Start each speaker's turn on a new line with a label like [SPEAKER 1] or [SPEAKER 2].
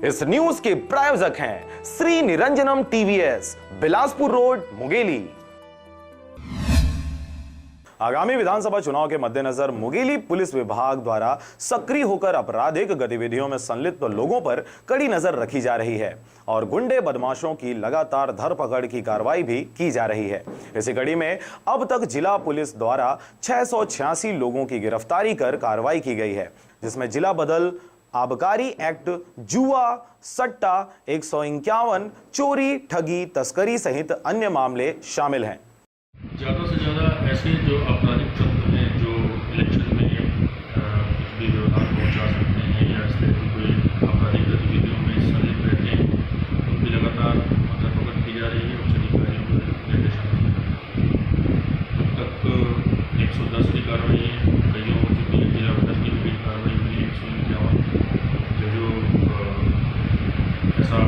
[SPEAKER 1] इस न्यूज के प्रायोजक हैं श्री निरंजनम टीवीएस, बिलासपुर रोड, मुंगेली। आगामी विधानसभा चुनाव के मद्देनजर मुंगेली पुलिस विभाग द्वारा सक्रिय होकर आपराधिक गतिविधियों में संलिप्त लोगों पर कड़ी नजर रखी जा रही है और गुंडे बदमाशों की लगातार धरपकड़ की कार्रवाई भी की जा रही है। इसी कड़ी में अब तक जिला पुलिस द्वारा 686 लोगों की गिरफ्तारी कर कार्रवाई की गई है, जिसमें जिला बदल, आबकारी एक्ट, जुआ, सट्टा, 151, चोरी, ठगी, तस्करी सहित अन्य मामले शामिल हैं।
[SPEAKER 2] ज़्यादा से ज़्यादा ऐसे जो आपराधिक तत्व हैं जो इलेक्शन में कुछ भी व्यवधान पहुंचा सकते हैं या इस तरह की कोई आपराधिक गतिविधियों में संलिप्त रहते हैं, उनकी लगातार धरपकड़ की जा रही है उच्च अधिकारियों के निर्देशन में। अब तक 110 की कार्रवाई कईयों हो चुकी है, जिला बदल की भी कार्रवाई हुई 151 जो ऐसा